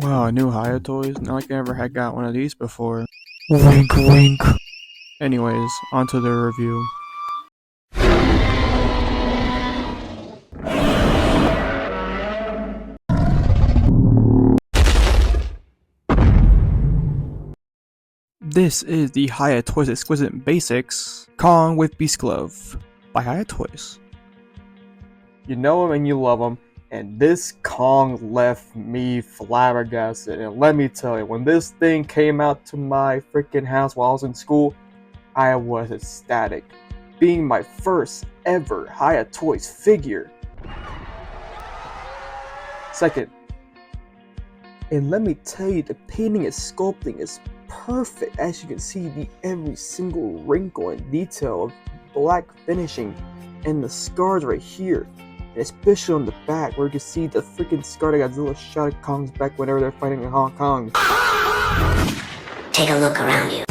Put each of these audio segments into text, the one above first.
Wow, new Hiya Toys? Not like I ever had got one of these before. Wink wink. Anyways, onto the review. This is the Hiya Toys Exquisite Basics Kong with Beast Glove by Hiya Toys. You know him and you love him, and this Kong left me flabbergasted. And let me tell you, when this thing came out to my freaking house while I was in school, I was ecstatic. Being my first ever Hiya Toys figure. Second, and let me tell you, the painting and sculpting is perfect. As you can see, every single wrinkle and detail of black finishing and the scars right here, and especially on the back where you can see the freaking scar that Godzilla shot at Kong's back whenever they're fighting in Hong Kong. Take a look around you.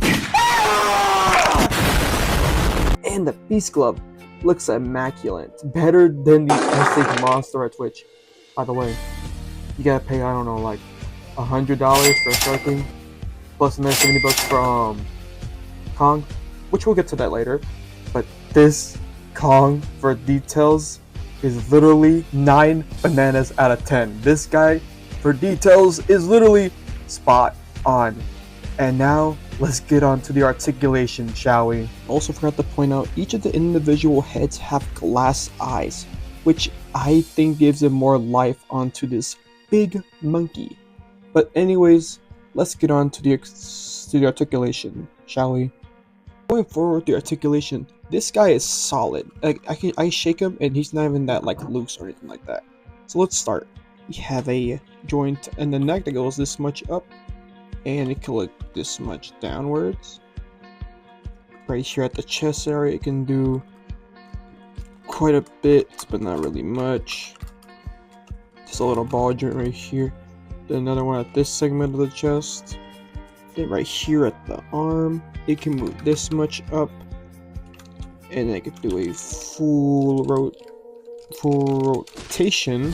And the Beast Glove looks immaculate, better than the SHMA store at Twitch. By the way, you gotta pay, I don't know, like $100 for a start thing, plus another $70 from Kong, which we'll get to that later. But this Kong for details is literally 9 bananas out of 10. This guy for details is literally spot on. And now let's get on to the articulation, shall we? Also forgot to point out, each of the individual heads have glass eyes, which I think gives it more life onto this big monkey. But anyways, let's get on to the articulation, shall we? Going forward, the articulation, this guy is solid. Like I shake him and he's not even that like loose or anything like that. So let's start. We have a joint in the neck that goes this much up, and it can look this much downwards. Right here at the chest area, it can do quite a bit, but not really much. Just a little ball joint right here. Then another one at this segment of the chest. Then right here at the arm, it can move this much up, and then it can do a full rotation.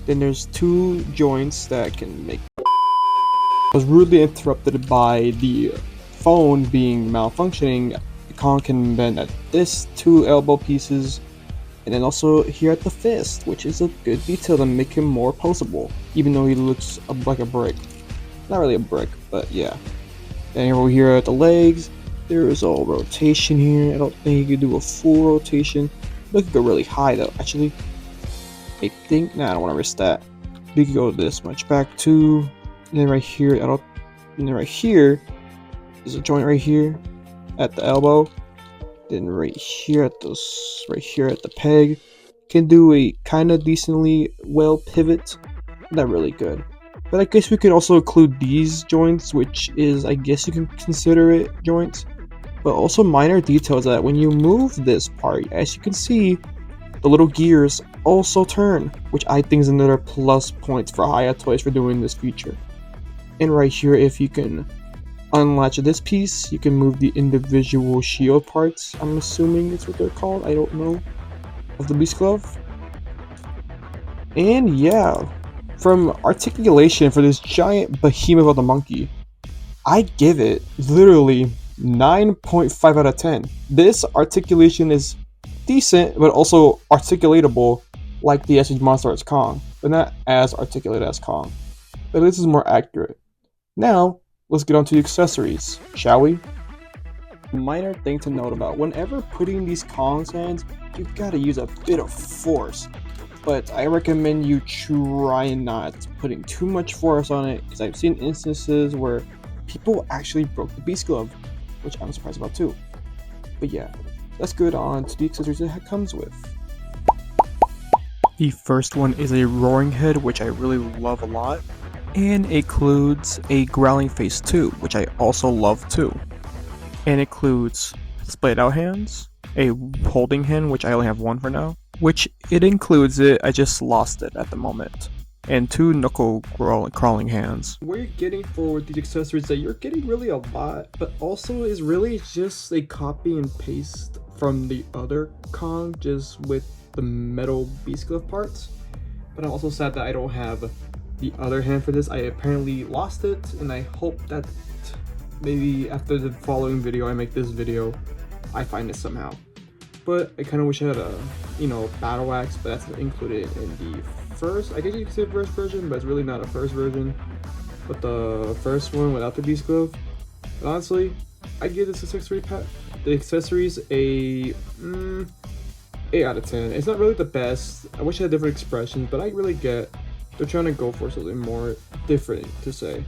Then there's two joints that can make. I was rudely interrupted by the phone being malfunctioning. Kong can bend at this 2 elbow pieces, and then also here at the fist, which is a good detail to make him more posable, even though he looks like a brick. Not really a brick, but yeah. And over here at the legs, there is a rotation here. I don't think you can do a full rotation. But it could go really high though. Actually, I think, nah, I don't want to risk that. We could go this much back too. And then right here, and then right here is a joint right here at the elbow. Then right here at the peg, can do a kind of decently well pivot. Not really good, but I guess we could also include these joints, which is, I guess you can consider it joints. But also minor details that when you move this part, as you can see, the little gears also turn, which I think is another plus point for Hiya Toys for doing this feature. And right here, if you can unlatch this piece, you can move the individual shield parts. I'm assuming it's what they're called, I don't know, of the Beast Glove. And yeah, from articulation for this giant behemoth of the monkey, I give it literally 9.5 out of 10. This articulation is decent, but also articulatable like the SH Monster Arts Kong, but not as articulated as Kong. But this is more accurate. Now, let's get on to the accessories, shall we? Minor thing to note about, whenever putting these Kong's hands, you've got to use a bit of force. But I recommend you try not putting too much force on it, because I've seen instances where people actually broke the Beast Glove, which I'm surprised about too. But yeah, let's get on to the accessories it comes with. The first one is a roaring head, which I really love a lot, and includes a growling face too, which I also love too. And includes splayed out hands, a holding hand, which I only have one for now, which it includes it, I just lost it at the moment, and 2 knuckle crawling hands. What you're getting for these accessories that you're getting really a lot, but also is really just a copy and paste from the other Kong, just with the metal Beast Glove parts. But I'm also sad that I don't have the other hand for this. I apparently lost it, and I hope that maybe after the following video I make this video, I find it somehow. But I kind of wish I had a, you know, battle axe, but that's included in the first, I guess you could say first version, but it's really not a first version. But the first one without the beast glove. But honestly, I'd give this accessory pack, the accessories a 8 out of 10. It's not really the best. I wish I had different expressions, but I really get they're trying to go for something more different to say.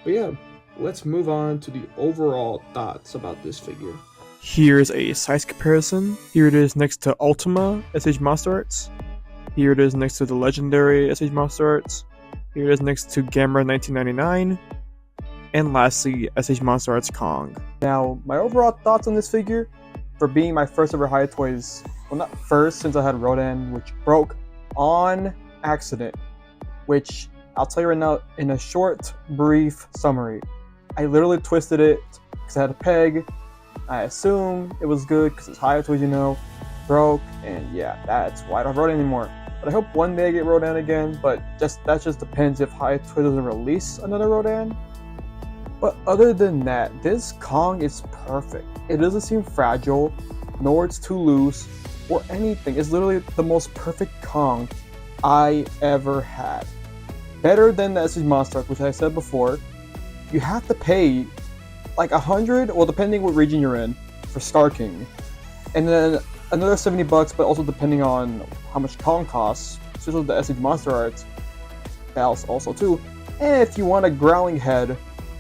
But yeah, let's move on to the overall thoughts about this figure. Here's a size comparison. Here it is next to Ultima SH Monster Arts. Here it is next to the legendary SH Monster Arts. Here it is next to Gamera 1999. And lastly, SH Monster Arts Kong. Now, my overall thoughts on this figure, for being my first ever Hiya Toys, well, not first since I had Rodan, which broke on accident, which I'll tell you right now in a short, brief summary. I literally twisted it because I had a peg. I assume it was good because it's Hiya Toys, you know, broke, and yeah, that's why I don't have Rodan anymore. But I hope one day I get Rodan again, but that just depends if Hiya Toys doesn't release another Rodan. But other than that, this Kong is perfect. It doesn't seem fragile, nor it's too loose, or anything. It's literally the most perfect Kong I ever had. Better than the SH Monster Arts, which I said before. You have to pay like 100, well, depending what region you're in, for Star King, and then another 70 bucks, but also depending on how much Kong costs, especially the SH Monster Arts, that's also too. And if you want a growling head,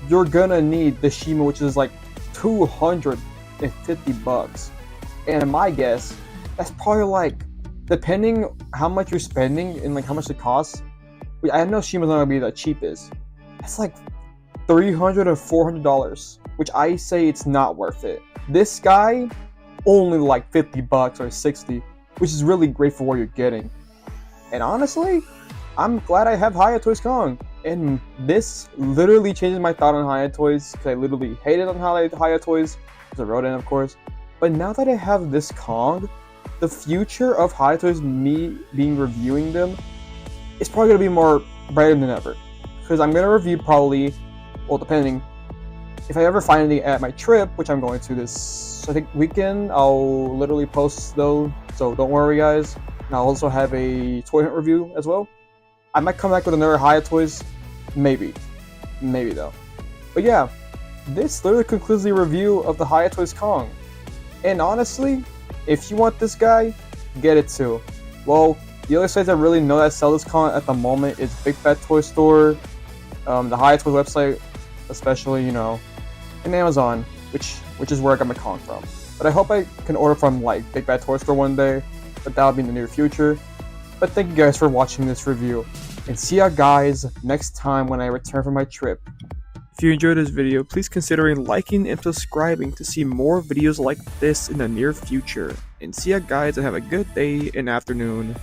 you're gonna need the SHMA, which is like 250 bucks. And in my guess, that's probably like, depending how much you're spending and like how much it costs. I know SHMA's not gonna be the cheapest. That's like $300 or $400, which I say it's not worth it. This guy, only like 50 bucks or 60, which is really great for what you're getting. And honestly, I'm glad I have Hiya Toys Kong. And this literally changes my thought on Hiya Toys, because I literally hated on Hiya Toys, because I wrote in, of course. But now that I have this Kong, the future of Hiya Toys, me reviewing them, is probably going to be more brighter than ever. Because I'm going to review probably, well, depending, if I ever find anything at my trip, which I'm going to this, I think, weekend, I'll literally post those, so don't worry, guys. And I'll also have a toy hunt review as well. I might come back with another Hiya Toys, maybe though. But yeah, this literally concludes the review of the Hiya Toys Kong. And honestly, if you want this guy, get it too. Well, the only sites that really know that sell this Kong at the moment is Big Bad Toy Store, the Hiya Toys website, especially, you know, and Amazon, which is where I got my Kong from. But I hope I can order from like Big Bad Toy Store one day, but that'll be in the near future. But thank you guys for watching this review, and see ya guys next time when I return from my trip. If you enjoyed this video, please consider liking and subscribing to see more videos like this in the near future. And see ya guys, and have a good day and afternoon.